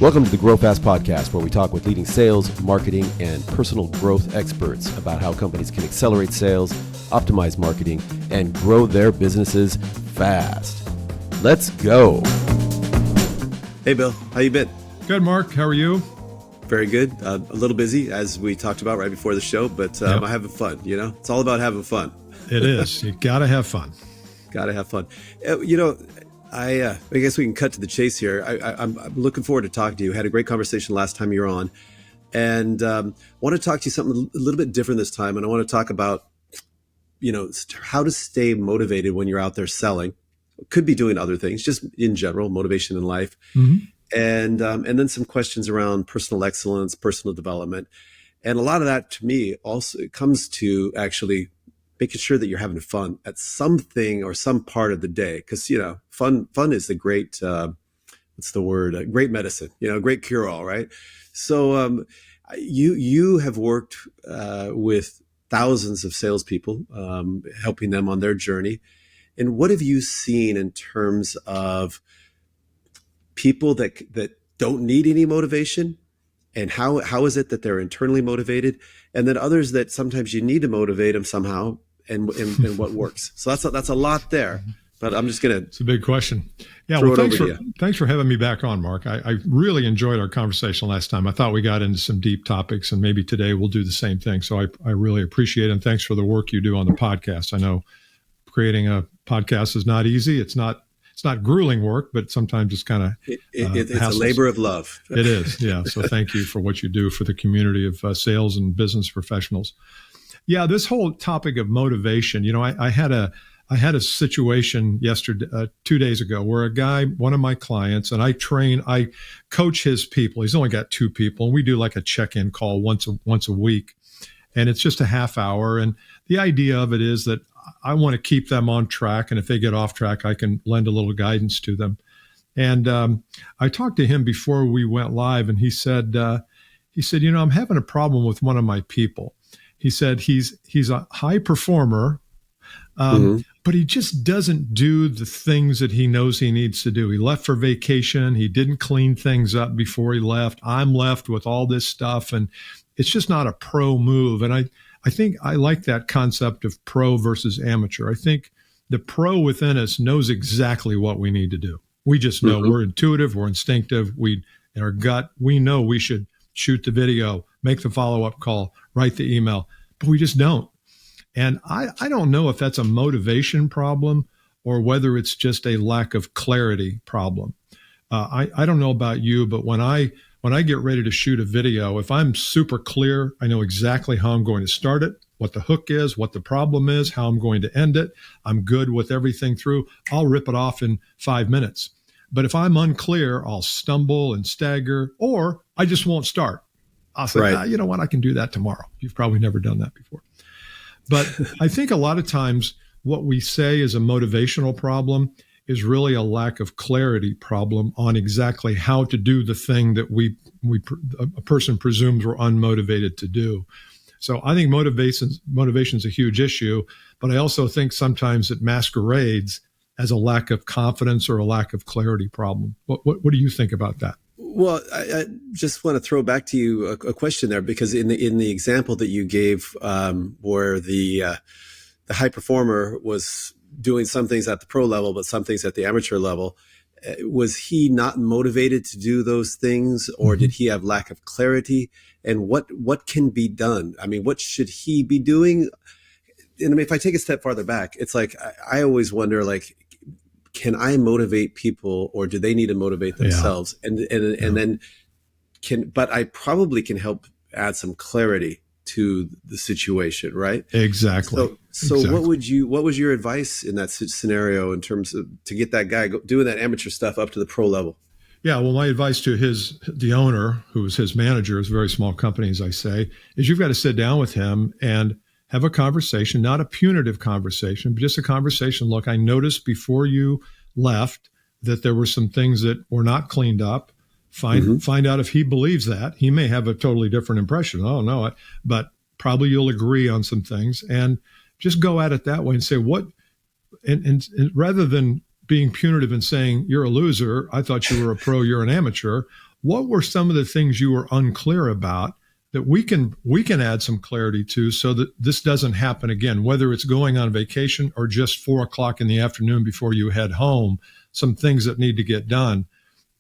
Welcome to the Grow Fast podcast, where we talk with leading sales, marketing, and personal growth experts about how companies can accelerate sales, optimize marketing, and grow their businesses fast. Let's go. Hey, Bill. How you been? Good, Mark. How are you? Very good. A little busy, as we talked about right before the show, but I'm having fun. You know, it's all about having fun. It is. You got to have fun. Got to have fun. I guess we can cut to the chase here. I'm looking forward to talking to you. Had a great conversation last time you were on, and want to talk to you something a little bit different this time. And I want to talk about, how to stay motivated when you're out there selling. Could be doing other things, just in general, motivation in life, and then some questions around personal excellence, personal development, and a lot of that to me also comes to actually making sure that you're having fun at something or some part of the day. Because, fun is the great, great medicine, great cure-all, right? So you have worked with thousands of salespeople, helping them on their journey. And what have you seen in terms of people that don't need any motivation? And how is it that they're internally motivated? And then others that sometimes you need to motivate them somehow, and what works. So that's a lot there. But I'm just gonna. It's a big question. Yeah. Well, thanks for having me back on, Mark. I really enjoyed our conversation last time. I thought we got into some deep topics, and maybe today we'll do the same thing. So I really appreciate it, and thanks for the work you do on the podcast. I know creating a podcast is not easy. It's not grueling work, but sometimes it's kind of it's a labor of love. It is, yeah. So thank you for what you do for the community of sales and business professionals. Yeah, this whole topic of motivation. I had a situation yesterday, 2 days ago, where a guy, one of my clients, and I coach his people. He's only got 2 people, and we do like a check-in call once a week, and it's just a half hour. And the idea of it is that I want to keep them on track, and if they get off track, I can lend a little guidance to them. And I talked to him before we went live, and he said, I'm having a problem with one of my people. He said he's a high performer, but he just doesn't do the things that he knows he needs to do. He left for vacation. He didn't clean things up before he left. I'm left with all this stuff, and it's just not a pro move. And I think I like that concept of pro versus amateur. I think the pro within us knows exactly what we need to do. We just know we're intuitive, we're instinctive, in our gut, we know we should shoot the video, make the follow-up call, write the email, but we just don't. And I don't know if that's a motivation problem or whether it's just a lack of clarity problem. I don't know about you, but when I get ready to shoot a video, if I'm super clear, I know exactly how I'm going to start it, what the hook is, what the problem is, how I'm going to end it. I'm good with everything through. I'll rip it off in 5 minutes. But if I'm unclear, I'll stumble and stagger, or I just won't start. I'll say, you know what, I can do that tomorrow. You've probably never done that before. But I think a lot of times what we say is a motivational problem is really a lack of clarity problem on exactly how to do the thing that a person presumes we're unmotivated to do. So I think motivation is a huge issue, but I also think sometimes it masquerades as a lack of confidence or a lack of clarity problem. What do you think about that? Well, I just want to throw back to you a question there, because in the example that you gave, where the high performer was doing some things at the pro level, but some things at the amateur level, was he not motivated to do those things, or did he have lack of clarity? And what can be done? I mean, what should he be doing? And I mean, if I take a step farther back, it's like I always wonder, like, can I motivate people, or do they need to motivate themselves? Yeah. But I probably can help add some clarity to the situation, right? Exactly. So exactly. What was your advice in that scenario in terms of to get that guy doing that amateur stuff up to the pro level? Yeah, well, my advice to the owner, who was his manager, is a very small company, as I say, is you've got to sit down with him and have a conversation, not a punitive conversation, but just a conversation. Look, I noticed before you left that there were some things that were not cleaned up. Find out if he believes that. He may have a totally different impression. Oh, no, but probably you'll agree on some things, and just go at it that way and say what, and rather than being punitive and saying you're a loser, I thought you were a pro, you're an amateur. what were some of the things you were unclear about that we can add some clarity to so that this doesn't happen again, whether it's going on vacation or just 4:00 in the afternoon before you head home, some things that need to get done.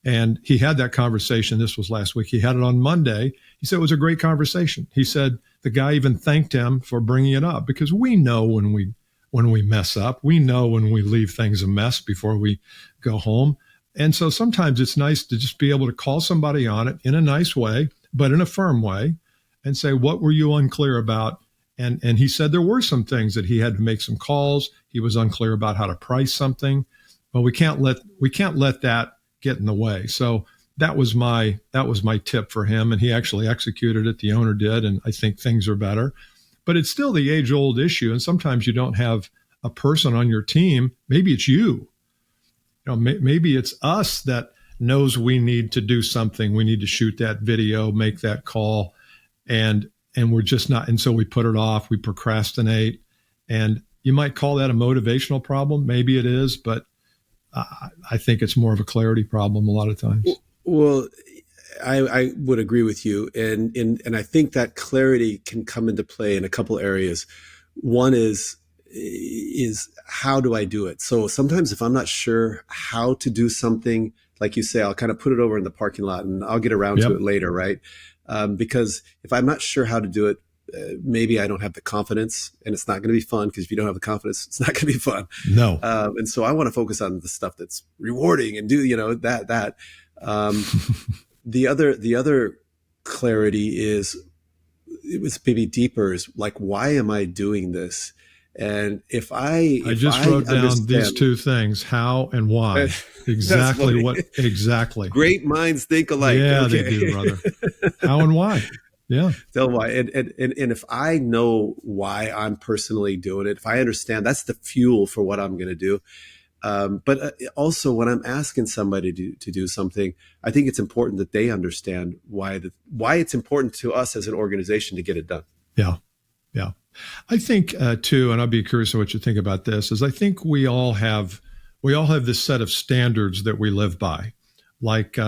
And he had that conversation. This was last week. He had it on Monday. He said it was a great conversation. He said the guy even thanked him for bringing it up, because we know when we mess up, we know when we leave things a mess before we go home. And so sometimes it's nice to just be able to call somebody on it in a nice way, but in a firm way, and say, what were you unclear about? And he said there were some things that he had to make some calls. He was unclear about how to price something, but we can't let that get in the way. So that was my tip for him. And he actually executed it. The owner did. And I think things are better, but it's still the age old issue. And sometimes you don't have a person on your team. Maybe it's you. Maybe it's us that knows we need to do something. We need to shoot that video, make that call, and we're just not. And so we put it off, we procrastinate, and you might call that a motivational problem. Maybe it is, but I think it's more of a clarity problem a lot of times. Well, I would agree with you. And I think that clarity can come into play in a couple areas. One is how do I do it? So sometimes if I'm not sure how to do something, like you say, I'll kind of put it over in the parking lot and I'll get around to it later, right? Because if I'm not sure how to do it, maybe I don't have the confidence, and it's not going to be fun, because if you don't have the confidence, it's not going to be fun. No. And so I want to focus on the stuff that's rewarding and do, that. The other clarity is, it was maybe deeper, is like, why am I doing this? And if I wrote down these two things, how and why. Exactly what, exactly. Great minds think alike. Yeah, okay. They do, brother. How and why. Yeah. Tell why. And if I know why I'm personally doing it, if I understand, that's the fuel for what I'm going to do. But also when I'm asking somebody to do something, I think it's important that they understand why it's important to us as an organization to get it done. Yeah. Yeah. I think too, and I'll be curious what you think about this, is I think we all have this set of standards that we live by. Like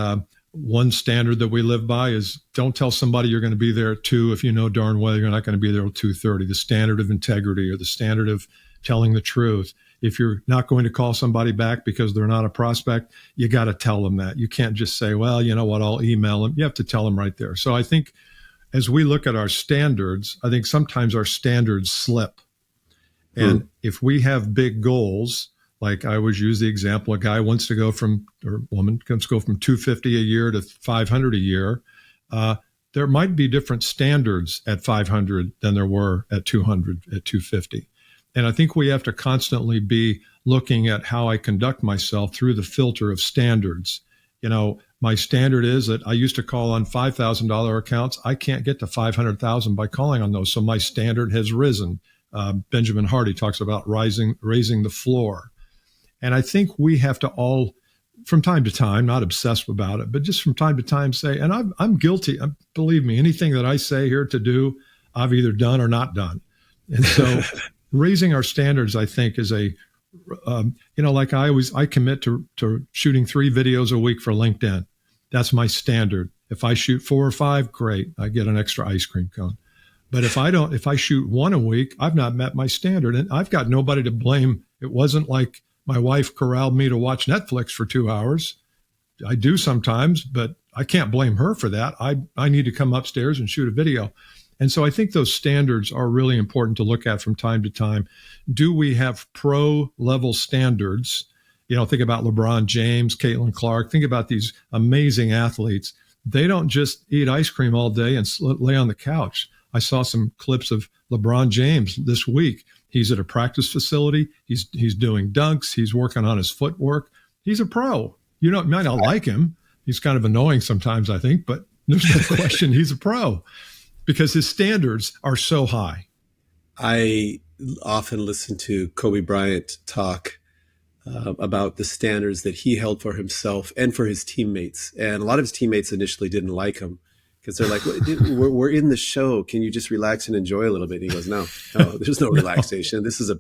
one standard that we live by is, don't tell somebody you're going to be there at 2 if you know darn well you're not going to be there at 2:30. The standard of integrity, or the standard of telling the truth. If you're not going to call somebody back because they're not a prospect, you got to tell them that. You can't just say, well, you know what, I'll email them. You have to tell them right there. So I think as we look at our standards, I think sometimes our standards slip. And if we have big goals, like I always use the example, a guy wants to go from, or woman wants to go from 250 a year to 500 a year. There might be different standards at 500 than there were at 200, at 250. And I think we have to constantly be looking at how I conduct myself through the filter of standards. My standard is that I used to call on $5,000 accounts. I can't get to 500,000 by calling on those. So my standard has risen. Benjamin Hardy talks about raising the floor. And I think we have to all, from time to time, not obsessed about it, but just from time to time say, and I'm guilty. Believe me, anything that I say here to do, I've either done or not done. And so raising our standards, I think, is like I commit to shooting 3 videos a week for LinkedIn. That's my standard. If I shoot 4 or 5, great. I get an extra ice cream cone. But if I shoot 1 a week, I've not met my standard, and I've got nobody to blame. It wasn't like my wife corralled me to watch Netflix for 2 hours. I do sometimes, but I can't blame her for that. I need to come upstairs and shoot a video. And so I think those standards are really important to look at from time to time. Do we have pro level standards? Think about LeBron James, Caitlin Clark. Think about these amazing athletes. They don't just eat ice cream all day and lay on the couch. I saw some clips of LeBron James this week. He's at a practice facility. He's doing dunks. He's working on his footwork. He's a pro. You might not like him. He's kind of annoying sometimes, I think, but there's no question he's a pro because his standards are so high. I often listen to Kobe Bryant talk about the standards that he held for himself and for his teammates. And a lot of his teammates initially didn't like him because they're like, we're in the show. Can you just relax and enjoy a little bit? And he goes, no, there's no relaxation. This is a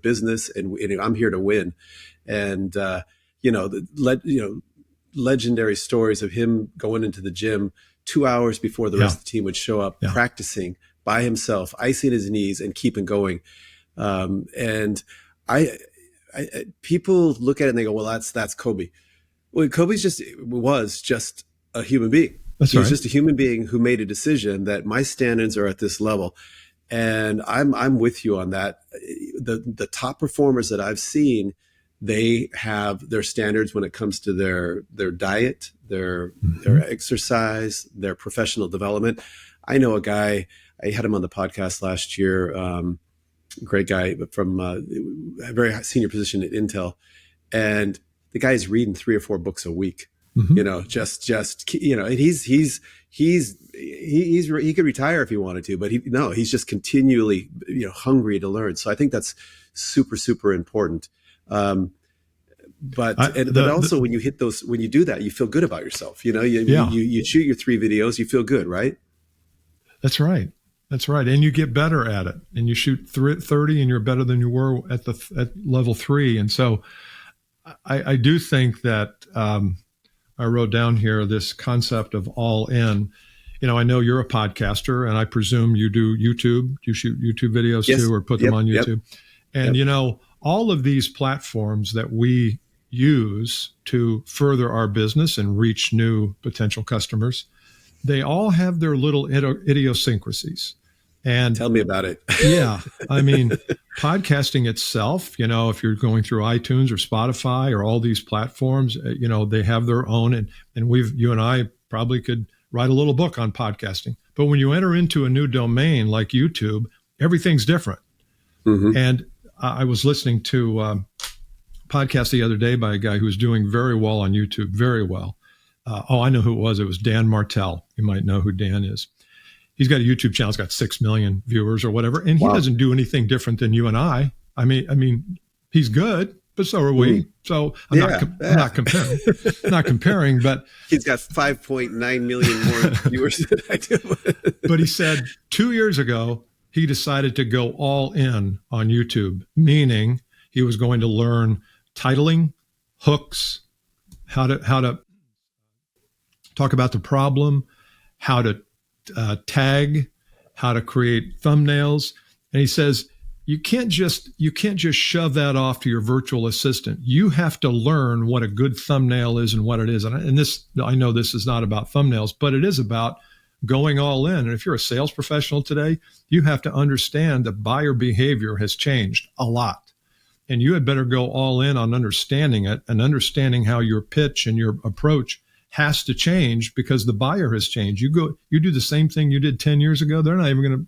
legendary stories of him going into the gym 2 hours before the rest of the team would show up, practicing by himself, icing his knees and keeping going. And people look at it and they go, well, that's Kobe. Well, Kobe was just a human being. He was just a human being who made a decision that my standards are at this level. And I'm with you on that. The top performers that I've seen, they have their standards when it comes to their diet, their exercise, their professional development. I know a guy, I had him on the podcast last year, great guy from a very senior position at Intel. And the guy's reading 3 or 4 books a week. You know, just you know, and he could retire if he wanted to, but he's just continually, you know, hungry to learn. So I think that's super, super important. But also when you hit those, when you do that, you feel good about yourself. You know, you shoot your 3 videos, you feel good, right? That's right. That's right. And you get better at it, and you shoot 30 and you're better than you were at level 3. And so I do think that, I wrote down here this concept of all in. You know, I know you're a podcaster, and I presume you do YouTube. You shoot YouTube videos too, or put them on YouTube. And, you know, all of these platforms that we use to further our business and reach new potential customers, they all have their little idiosyncrasies. And tell me about it. Yeah. I mean, podcasting itself, you know, if you're going through iTunes or Spotify or all these platforms, you know, they have their own. And you and I probably could write a little book on podcasting. But when you enter into a new domain like YouTube, everything's different. And I was listening to a podcast the other day by a guy who was doing very well on YouTube, very well. I know who it was. It was Dan Martell. You might know who Dan is. He's got a YouTube channel. It's got 6 million viewers or whatever. And he doesn't do anything different than you and I. I mean, he's good, but so are we. So I'm not comparing. Not comparing, but he's got 5.9 million more viewers than I do. But he said 2 years ago, he decided to go all in on YouTube, meaning he was going to learn titling, hooks, how to talk about the problem, how to tag, how to create thumbnails. And he says, you can't just shove that off to your virtual assistant. You have to learn what a good thumbnail is and what it is. And this, I know this is not about thumbnails, but it is about going all in. And if you're a sales professional today, you have to understand that buyer behavior has changed a lot. And you had better go all in on understanding it and understanding how your pitch and your approach has to change because the buyer has changed. You do the same thing you did 10 years ago. They're not even going to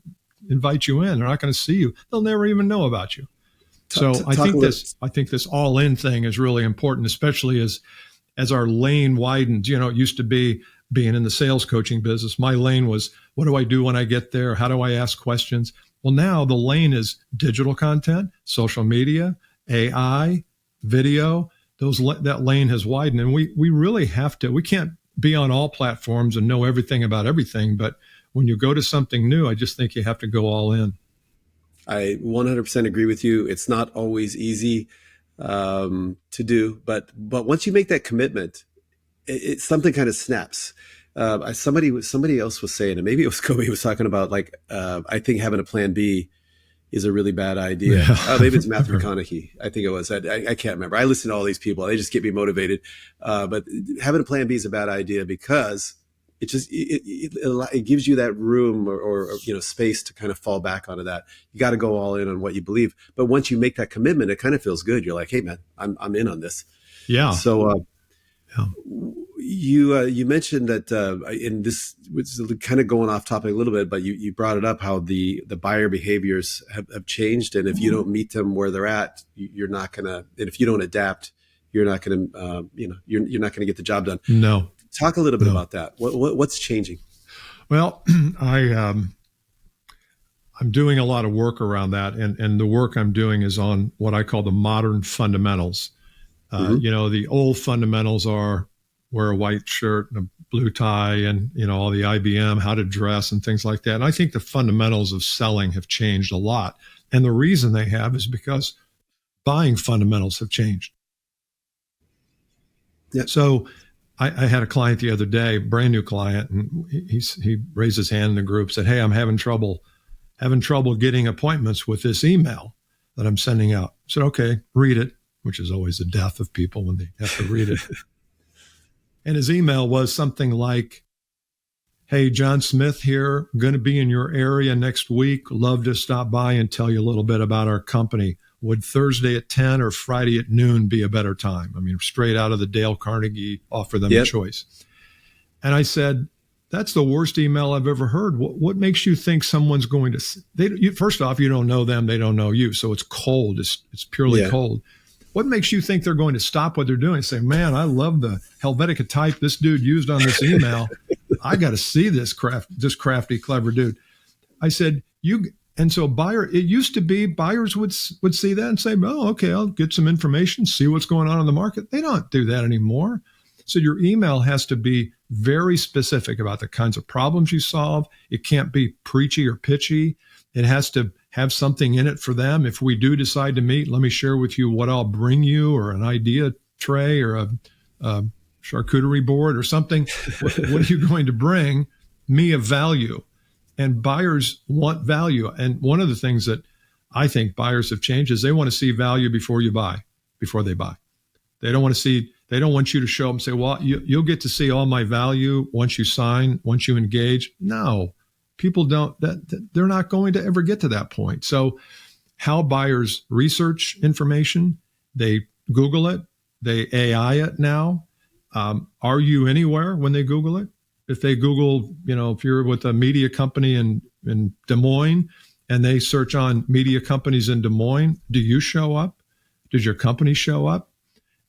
invite you in. They're not going to see you. They'll never even know about you. So I think this all in thing is really important, especially as our lane widens. You know, it used to be being in the sales coaching business. My lane was, what do I do when I get there? How do I ask questions? Well, now the lane is digital content, social media, AI, video. That lane has widened, and we really have to. We can't be on all platforms and know everything about everything. But when you go to something new, I just think you have to go all in. I 100% agree with you. It's not always easy to do, but once you make that commitment, something kind of snaps. Somebody else was saying, and maybe it was Kobe was talking about, like, I think having a plan B is a really bad idea. Yeah. Maybe it's Matthew McConaughey. I think it was. I can't remember. I listen to all these people. They just get me motivated. But having a plan B is a bad idea because it gives you that room or space to kind of fall back onto that. You got to go all in on what you believe. But once you make that commitment, it kind of feels good. You're like, hey man, I'm in on this. Yeah. So you mentioned that in this, which is kind of going off topic a little bit, but you brought it up how the buyer behaviors have changed, and if you don't meet them where they're at, you're not gonna. And if you don't adapt, you're not gonna. You're not gonna get the job done. No. Talk a little bit about that. What's changing? Well, I'm doing a lot of work around that, and the work I'm doing is on what I call the modern fundamentals. The old fundamentals are wear a white shirt and a blue tie and, all the IBM, how to dress and things like that. And I think the fundamentals of selling have changed a lot. And the reason they have is because buying fundamentals have changed. Yeah. So I had a client the other day, brand new client, and he raised his hand in the group, said, "Hey, I'm having trouble getting appointments with this email that I'm sending out." I said, "Okay, read it," which is always the death of people when they have to read it. And his email was something like, "Hey, John Smith here, going to be in your area next week. Love to stop by and tell you a little bit about our company. Would Thursday at 10 or Friday at noon be a better time?" I mean, straight out of the Dale Carnegie, offer them a choice. And I said, "That's the worst email I've ever heard. What makes you think someone's going to, first off, you don't know them, they don't know you. So it's cold. It's purely cold. What makes you think they're going to stop what they're doing and say, 'Man, I love the Helvetica type this dude used on this email. I got to see this crafty, clever dude.'" I said, and so it used to be buyers would see that and say, "Oh, okay, I'll get some information, see what's going on in the market." They don't do that anymore. So your email has to be very specific about the kinds of problems you solve. It can't be preachy or pitchy. It has to have something in it for them. If we do decide to meet, let me share with you what I'll bring you, or an idea tray, or a charcuterie board or something. What are you going to bring me of value? And buyers want value. And one of the things that I think buyers have changed is they want to see value before they buy. They don't want you to show them and say, "Well, you'll get to see all my value once you sign, once you engage." No, people don't, they're not going to ever get to that point. So how buyers research information, they Google it, they AI it now. Are you anywhere when they Google it? If they Google, if you're with a media company in Des Moines and they search on media companies in Des Moines, do you show up? Does your company show up?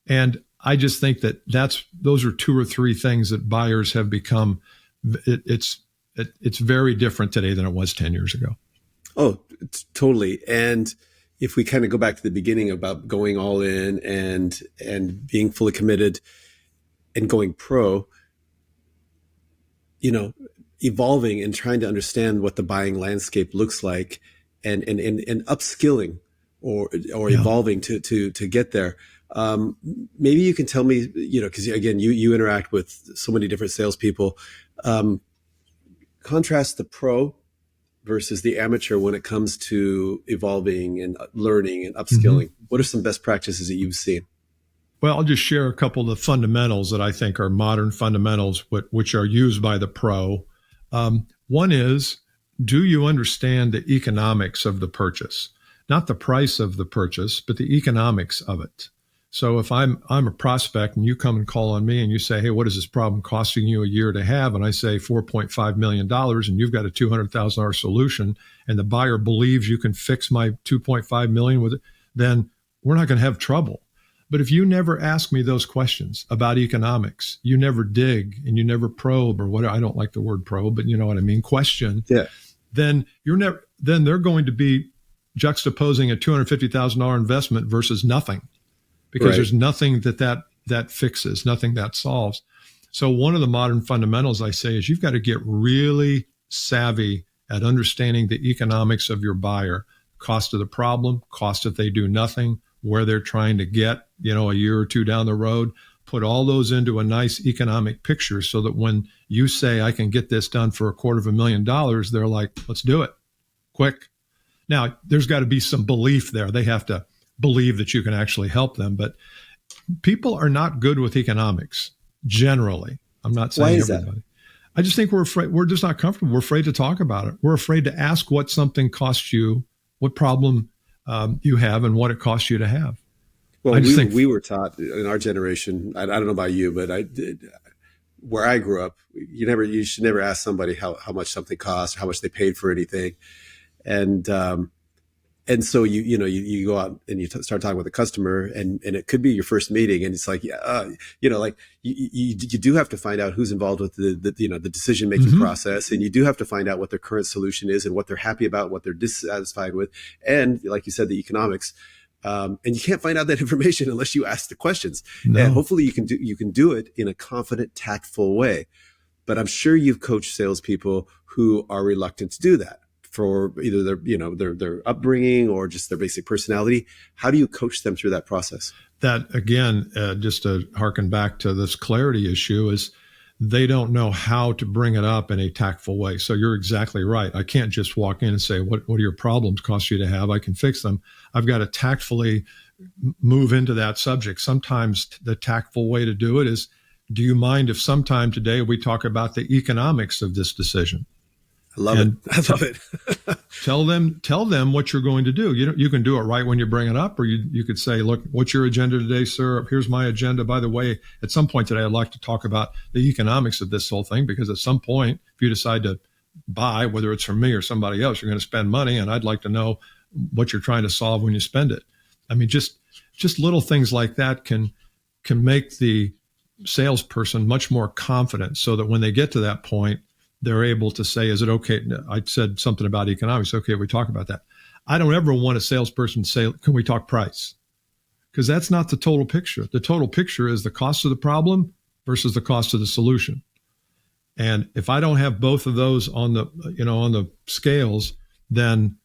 And I just think those are two or three things that buyers have become. It's very different today than it was 10 years ago. Oh, it's totally. And if we kind of go back to the beginning about going all in and being fully committed and going pro, evolving and trying to understand what the buying landscape looks like, and upskilling or evolving to get there. Maybe you can tell me, because again, you interact with so many different salespeople. Contrast the pro versus the amateur when it comes to evolving and learning and upskilling. Mm-hmm. What are some best practices that you've seen? Well, I'll just share a couple of the fundamentals that I think are modern fundamentals, which are used by the pro. One is, do you understand the economics of the purchase? Not the price of the purchase, but the economics of it. So if I'm a prospect and you come and call on me and you say, "Hey, what is this problem costing you a year to have?" And I say $4.5 million, and you've got a $200,000 solution, and the buyer believes you can fix my $2.5 million with it, then we're not going to have trouble. But if you never ask me those questions about economics, you never dig and you never probe, or what, I don't like the word probe, but you know what I mean, question, then they're going to be juxtaposing a $250,000 investment versus nothing, because there's nothing that fixes, nothing that solves. So one of the modern fundamentals I say is you've got to get really savvy at understanding the economics of your buyer, cost of the problem, cost if they do nothing, where they're trying to get, a year or two down the road. Put all those into a nice economic picture so that when you say, "I can get this done for $250,000, they're like, "Let's do it quick." Now, there's got to be some belief there. They have to believe that you can actually help them. But people are not good with economics generally. I'm not saying Why is everybody. That? I just think we're afraid. We're just not comfortable. We're afraid to talk about it. We're afraid to ask what something costs you, what problem you have, and what it costs you to have. Well, we were taught in our generation, I don't know about you, but where I grew up, you should never ask somebody how much something costs or how much they paid for anything. And so you go out and you start talking with a customer, and it could be your first meeting, and it's like, you do have to find out who's involved with the decision making process, and you do have to find out what their current solution is and what they're happy about, what they're dissatisfied with, and like you said, the economics. And you can't find out that information unless you ask the questions. No. And hopefully you can do it in a confident, tactful way. But I'm sure you've coached salespeople who are reluctant to do that for either their upbringing or just their basic personality. How do you coach them through that process? That again, just to harken back to this clarity issue, is they don't know how to bring it up in a tactful way. So you're exactly right. I can't just walk in and say, what are your problems cost you to have? I can fix them. I've got to tactfully move into that subject. Sometimes the tactful way to do it is, do you mind if sometime today we talk about the economics of this decision? I love it. I love it. tell them what you're going to do. You can do it right when you bring it up, or you could say, look, what's your agenda today, sir? Here's my agenda. By the way, at some point today, I'd like to talk about the economics of this whole thing, because at some point, if you decide to buy, whether it's from me or somebody else, you're going to spend money, and I'd like to know what you're trying to solve when you spend it. I mean, just little things like that can make the salesperson much more confident, so that when they get to that point, they're able to say, is it okay? I said something about economics. Okay, we talk about that. I don't ever want a salesperson to say, can we talk price? Because that's not the total picture. The total picture is the cost of the problem versus the cost of the solution. And if I don't have both of those on the scales, then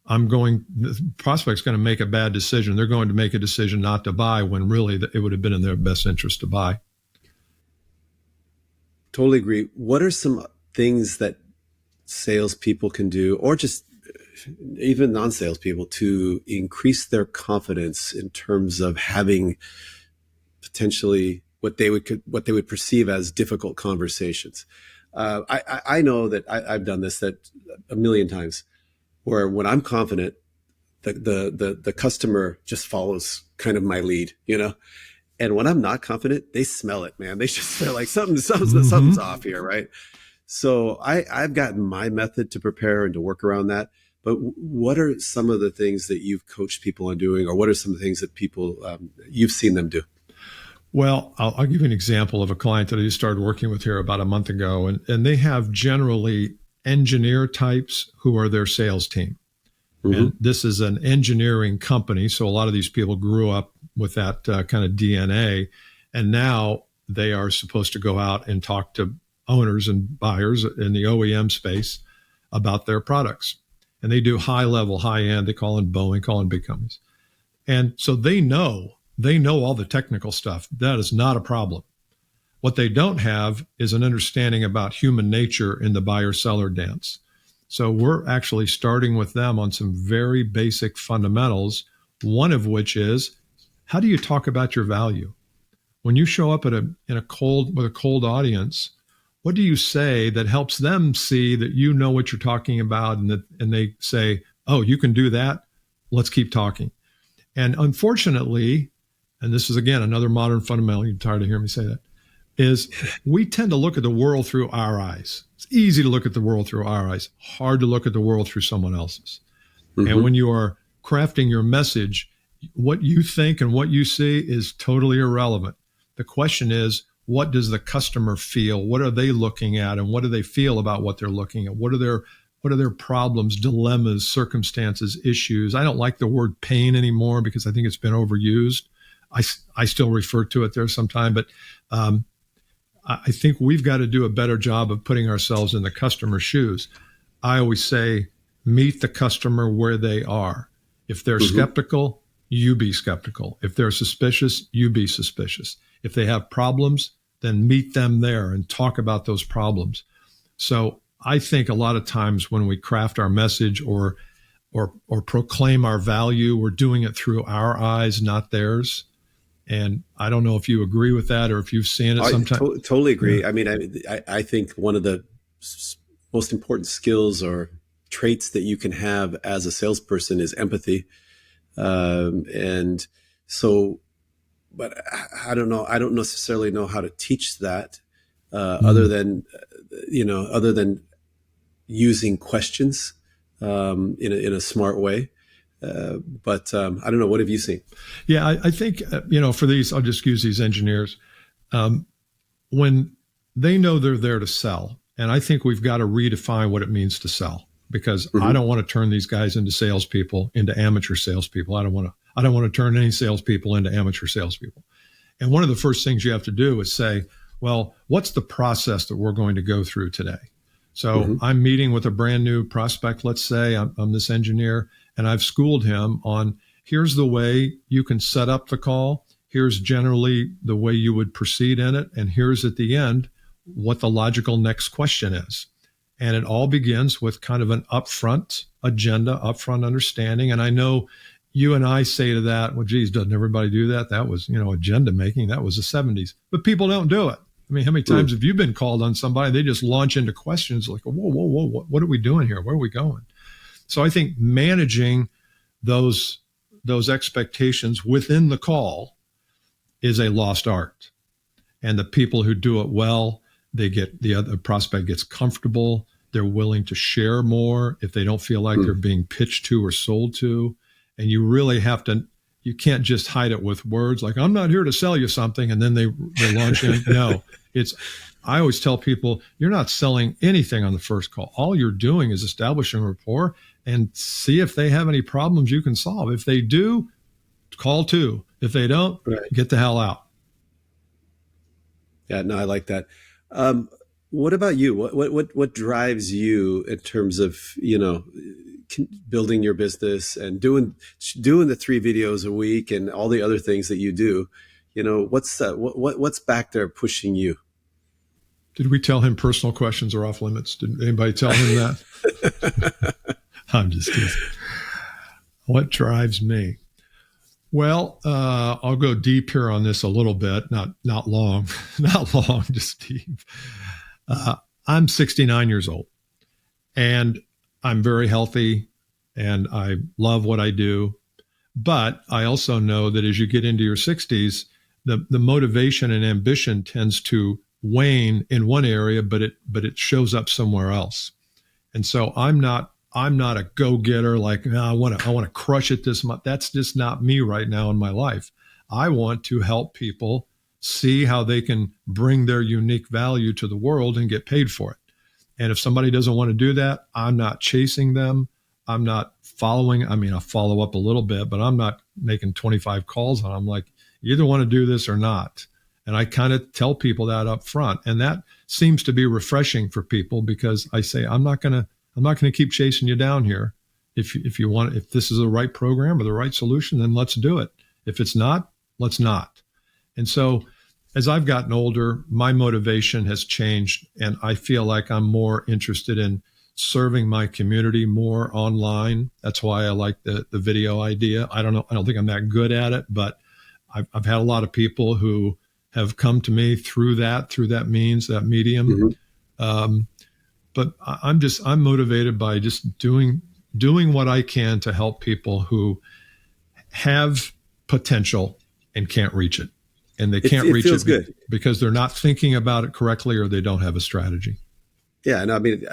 the prospect's going to make a bad decision. They're going to make a decision not to buy, when really it would have been in their best interest to buy. Totally agree. What are some things that salespeople can do, or just even non-salespeople, to increase their confidence in terms of having potentially what they would perceive as difficult conversations? I know that I've done this a million times, where when I'm confident, the customer just follows kind of my lead, And when I'm not confident, they smell it, man. They're like, something's off here, right? So I've gotten my method to prepare and to work around that. But what are some of the things that you've coached people on doing, or what are some of the things that people you've seen them do? Well, I'll give you an example of a client that I just started working with here about a month ago, and they have generally engineer types who are their sales team. Mm-hmm. And this is an engineering company, so a lot of these people grew up with that kind of DNA, and now they are supposed to go out and talk to owners and buyers in the OEM space about their products. And they do high level, high end, they call in Boeing, call in big companies. And so they know all the technical stuff. That is not a problem. What they don't have is an understanding about human nature in the buyer-seller dance. So we're actually starting with them on some very basic fundamentals, one of which is, how do you talk about your value? When you show up with a cold audience, what do you say that helps them see that you know what you're talking about, and they say, oh, you can do that? Let's keep talking. And unfortunately, and this is, again, another modern fundamental, you're tired of hearing me say that, is we tend to look at the world through our eyes. It's easy to look at the world through our eyes, hard to look at the world through someone else's. Mm-hmm. And when you are crafting your message, what you think and what you see is totally irrelevant. The question is, what does the customer feel? What are they looking at? And what do they feel about what they're looking at? What are their problems, dilemmas, circumstances, issues? I don't like the word pain anymore because I think it's been overused. I still refer to it there sometime, but I think we've got to do a better job of putting ourselves in the customer's shoes. I always say, meet the customer where they are. If they're mm-hmm. skeptical, you be skeptical. If they're suspicious, you be suspicious. If they have problems, then meet them there and talk about those problems. So I think a lot of times when we craft our message or proclaim our value, we're doing it through our eyes, not theirs. And I don't know if you agree with that or if you've seen it sometime. I totally agree. Yeah. I mean, I think one of the most important skills or traits that you can have as a salesperson is empathy. And so, but I don't know. I don't necessarily know how to teach that other than using questions in a smart way. But I don't know. What have you seen? Yeah, I think, for these, I'll just use these engineers. When they know they're there to sell, and I think we've got to redefine what it means to sell, because mm-hmm. I don't want to turn these guys into amateur salespeople. I don't want to turn any salespeople into amateur salespeople. And one of the first things you have to do is say, well, what's the process that we're going to go through today? So I'm meeting with a brand new prospect. Let's say I'm this engineer, and I've schooled him on here's the way you can set up the call. Here's generally the way you would proceed in it. And here's at the end what the logical next question is. And it all begins with kind of an upfront agenda, upfront understanding. And I know you and I say to that, well, geez, doesn't everybody do that? That was, agenda making. That was the 70s. But people don't do it. I mean, how many times have you been called on somebody? They just launch into questions like, whoa, what are we doing here? Where are we going? So I think managing those expectations within the call is a lost art. And the people who do it well, the other prospect gets comfortable. They're willing to share more if they don't feel like they're being pitched to or sold to. And you really have to, you can't just hide it with words like, I'm not here to sell you something. And then they launch in. No, I always tell people, you're not selling anything on the first call. All you're doing is establishing rapport and see if they have any problems you can solve. If they do, call two. If they don't, get the hell out. Yeah, no, I like that. What about you? What drives you in terms of, building your business and doing the 3 videos a week and all the other things that you do? What's back there pushing you? Did we tell him personal questions are off limits? Did anybody tell him that? I'm just kidding. What drives me? Well, I'll go deep here on this a little bit, not long, just deep. I'm 69 years old, and I'm very healthy, and I love what I do. But I also know that as you get into your 60s, the motivation and ambition tends to wane in one area, but it shows up somewhere else. And so I'm not a go-getter like, no, I want to crush it this month. That's just not me right now in my life. I want to help people see how they can bring their unique value to the world and get paid for it. And if somebody doesn't want to do that, I'm not chasing them. I'm not following. I mean, I follow up a little bit, but I'm not making 25 calls on them. I'm like, you either want to do this or not. And I kind of tell people that up front. And that seems to be refreshing for people because I say, I'm not going to keep chasing you down here. If this is the right program or the right solution, then let's do it. If it's not, let's not. And so as I've gotten older, my motivation has changed, and I feel like I'm more interested in serving my community more online. That's why I like the video idea. I don't think I'm that good at it, but I've had a lot of people who have come to me through that means, that medium. But I'm motivated by just doing what I can to help people who have potential and can't reach it. And they can't reach it because they're not thinking about it correctly or they don't have a strategy. Yeah. And I mean,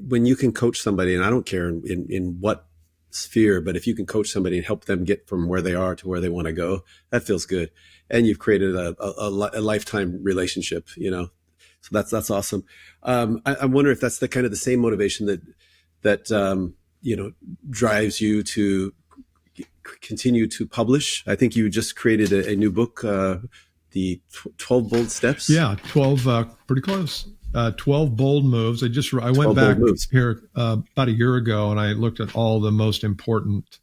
when you can coach somebody, and I don't care in what sphere, but if you can coach somebody and help them get from where they are to where they want to go, that feels good. And you've created a lifetime relationship, So that's awesome. I wonder if that's the kind of the same motivation that drives you to continue to publish. I think you just created a new book, the 12 Bold Steps. Yeah, 12, pretty close. 12 Bold Moves. I went back here about a year ago, and I looked at all the most important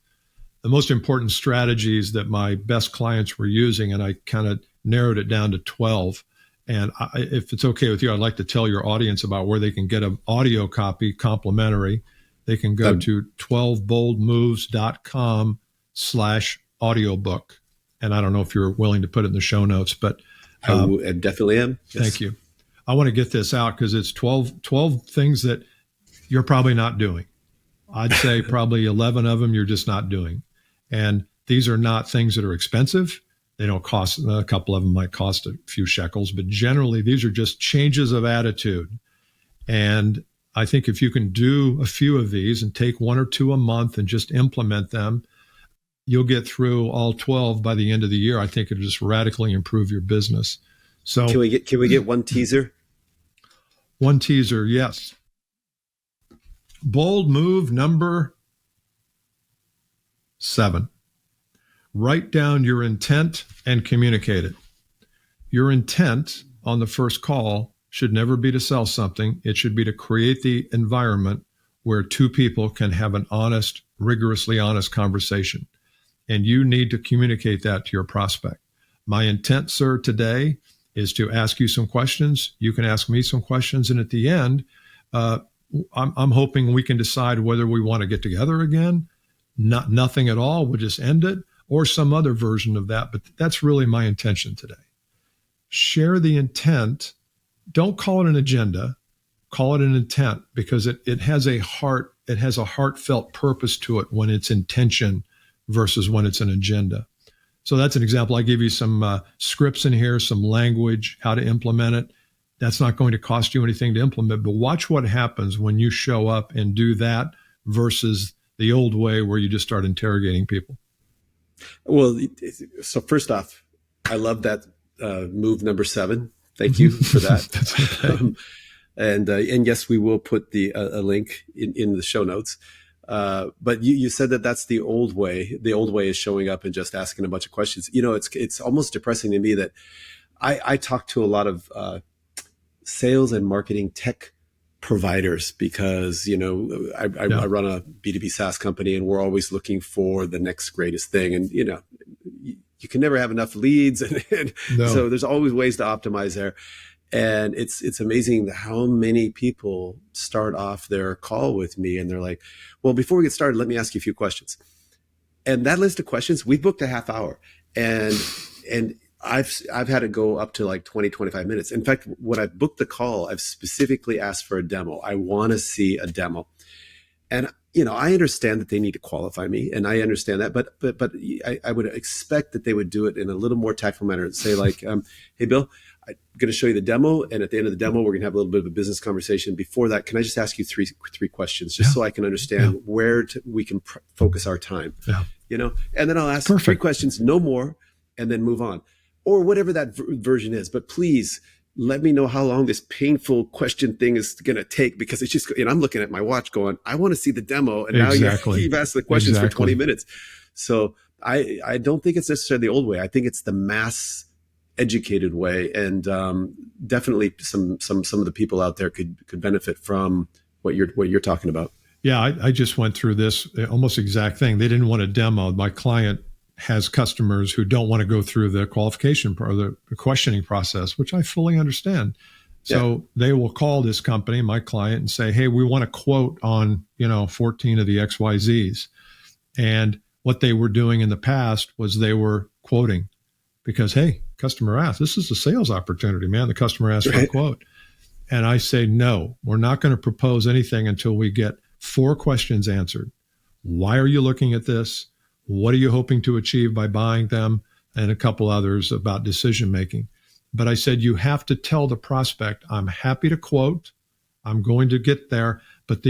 strategies that my best clients were using, and I kind of narrowed it down to 12. And if it's okay with you, I'd like to tell your audience about where they can get an audio copy complimentary. They can go to 12boldmoves.com/audiobook. And I don't know if you're willing to put it in the show notes, but I definitely am. Yes. Thank you. I want to get this out because it's 12 things that you're probably not doing. I'd say probably 11 of them you're just not doing. And these are not things that are expensive. They don't cost, a couple of them might cost a few shekels, but generally these are just changes of attitude. And I think if you can do a few of these and take 1 or 2 a month and just implement them, you'll get through all 12 by the end of the year. I think it'll just radically improve your business. So can we get one teaser? One teaser, yes. Bold move number 7. Write down your intent and communicate it. Your intent on the first call should never be to sell something. It should be to create the environment where two people can have an honest, rigorously honest conversation. And you need to communicate that to your prospect. My intent, sir, today is to ask you some questions. You can ask me some questions. And at the end, I'm hoping we can decide whether we want to get together again. Nothing at all. We'll just end it, or some other version of that. But that's really my intention today. Share the intent. Don't call it an agenda. Call it an intent, because it has a heartfelt purpose to it when it's intention versus when it's an agenda. So that's an example. I give you some scripts in here, some language, how to implement it. That's not going to cost you anything to implement, but watch what happens when you show up and do that versus the old way where you just start interrogating people. Well, so first off, I love that move number 7. Thank you for that. That's okay. And yes, we will put a link in the show notes. But you said that that's the old way. The old way is showing up and just asking a bunch of questions. You know, it's almost depressing to me that I talk to a lot of sales and marketing tech providers, because, you know, I run a B2B SaaS company, and we're always looking for the next greatest thing. And, you know, you can never have enough leads. And No. So there's always ways to optimize there. And it's amazing how many people start off their call with me and they're like, well, before we get started, let me ask you a few questions. And that list of questions, we booked a half hour, and I've had it go up to like 20, 25 minutes. In fact, when I booked the call, I've specifically asked for a demo. I want to see a demo. And, you know, I understand that they need to qualify me, and I understand that, but I would expect that they would do it in a little more tactful manner and say like, hey, Bill, I'm going to show you the demo. And at the end of the demo, we're going to have a little bit of a business conversation. Before that, can I just ask you three questions just so I can understand where we can focus our time, you know? And then I'll ask 3 questions, no more, and then move on, or whatever that version is. But please let me know how long this painful question thing is going to take, because it's just, you know, I'm looking at my watch going, I want to see the demo. And now you've asked the questions for 20 minutes. So I don't think it's necessarily the old way. I think it's the mass educated way. And definitely some of the people out there could benefit from what you're talking about. Yeah, I just went through this almost exact thing. They didn't want a demo. My client has customers who don't want to go through the qualification or the questioning process, which I fully understand. So they will call this company, my client, and say, hey, we want a quote on, 14 of the XYZs. And what they were doing in the past was they were quoting because, hey, customer asked, this is a sales opportunity, man. The customer asked for a quote. And I say, no, we're not going to propose anything until we get 4 questions answered. Why are you looking at this? What are you hoping to achieve by buying them? And a couple others about decision making. But I said, you have to tell the prospect, I'm happy to quote. I'm going to get there. But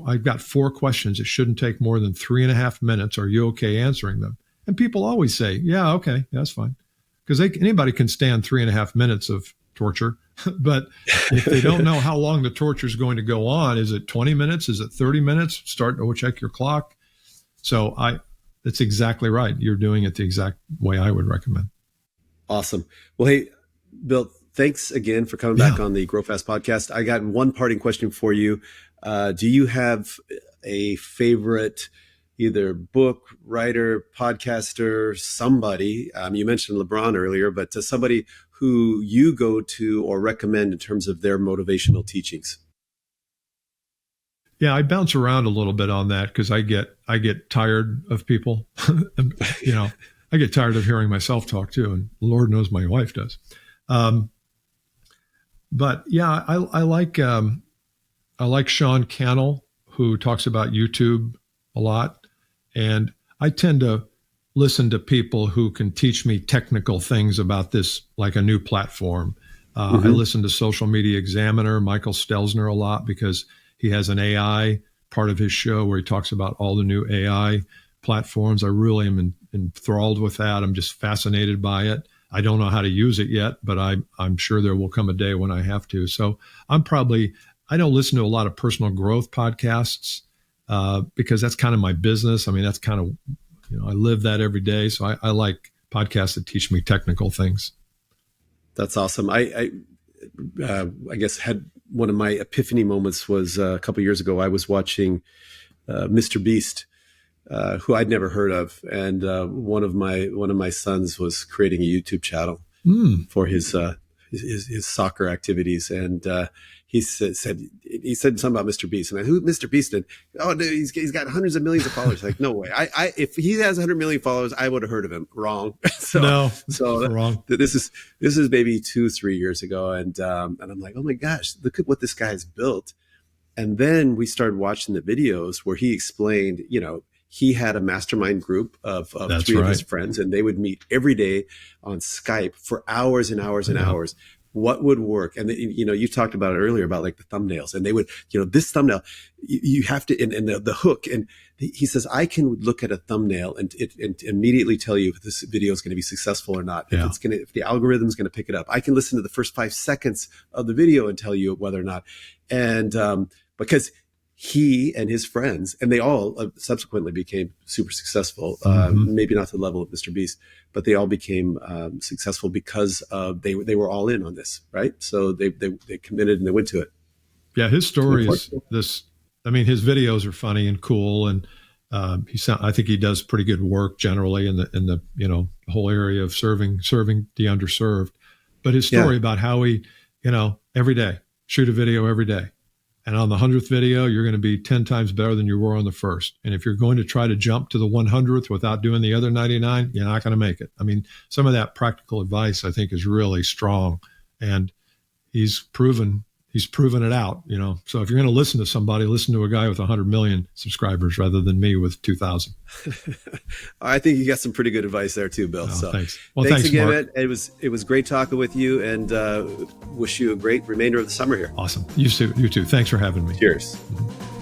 I've got 4 questions. It shouldn't take more than 3.5 minutes. Are you okay answering them? And people always say, yeah, okay, that's fine. Because anybody can stand 3.5 minutes of torture. But if they don't know how long the torture is going to go on, is it 20 minutes? Is it 30 minutes? Check your clock. So that's exactly right. You're doing it the exact way I would recommend. Awesome. Well, hey, Bill, thanks again for coming back on the Grow Fast podcast. I got one parting question for you. Do you have a favorite either book, writer, podcaster, somebody? You mentioned LeBron earlier, but to somebody who you go to or recommend in terms of their motivational teachings? Yeah, I bounce around a little bit on that because I get tired of people. I get tired of hearing myself talk too, and Lord knows my wife does. But yeah, I like Sean Cannell, who talks about YouTube a lot, and I tend to listen to people who can teach me technical things about this, like a new platform. I listen to Social Media Examiner, Michael Stelzner, a lot because he has an AI part of his show where he talks about all the new AI platforms. I really am enthralled with that. I'm just fascinated by it. I don't know how to use it yet, but I'm sure there will come a day when I have to. So I don't listen to a lot of personal growth podcasts because that's kind of my business. I mean, that's kind of, I live that every day. So I like podcasts that teach me technical things. That's awesome. I I guess had one of my epiphany moments was a couple of years ago. I was watching Mr. Beast, who I'd never heard of, and one of my sons was creating a YouTube channel for his soccer activities, and he said something about Mr. Beast, and I, who Mr. Beast? And oh, dude, he's got hundreds of millions of followers. Like, no way. I if he has 100 million followers, I would have heard of him. Wrong. So wrong. This is maybe 2-3 years ago, and I'm like, oh my gosh, look at what this guy's built. And then we started watching the videos where he explained, he had a mastermind group of three of his friends, and they would meet every day on Skype for hours and hours and hours. What would work? And you talked about it earlier about like the thumbnails, and they would, this thumbnail, you have to, and the hook. And he says, I can look at a thumbnail and immediately tell you if this video is going to be successful or not. If the algorithm is going to pick it up. I can listen to the first 5 seconds of the video and tell you whether or not. And because he and his friends, and they all subsequently became super successful, maybe not to the level of Mr. Beast, but they all became successful because they were all in on this, right? So they committed and they went to it. Yeah, his story is this. I mean, his videos are funny and cool, and I think he does pretty good work generally in the whole area of serving the underserved. But his story about how he, every day shoot a video every day. And on the 100th video, you're going to be 10 times better than you were on the first. And if you're going to try to jump to the 100th without doing the other 99, you're not going to make it. I mean, some of that practical advice, I think, is really strong. And he's proven it out, So if you're going to listen to somebody, listen to a guy with 100 million subscribers rather than me with 2,000. I think you got some pretty good advice there too, Bill. Oh, thanks. Well, thanks again, Mark. man. It was great talking with you, and wish you a great remainder of the summer here. Awesome. You too. Thanks for having me. Cheers. Mm-hmm.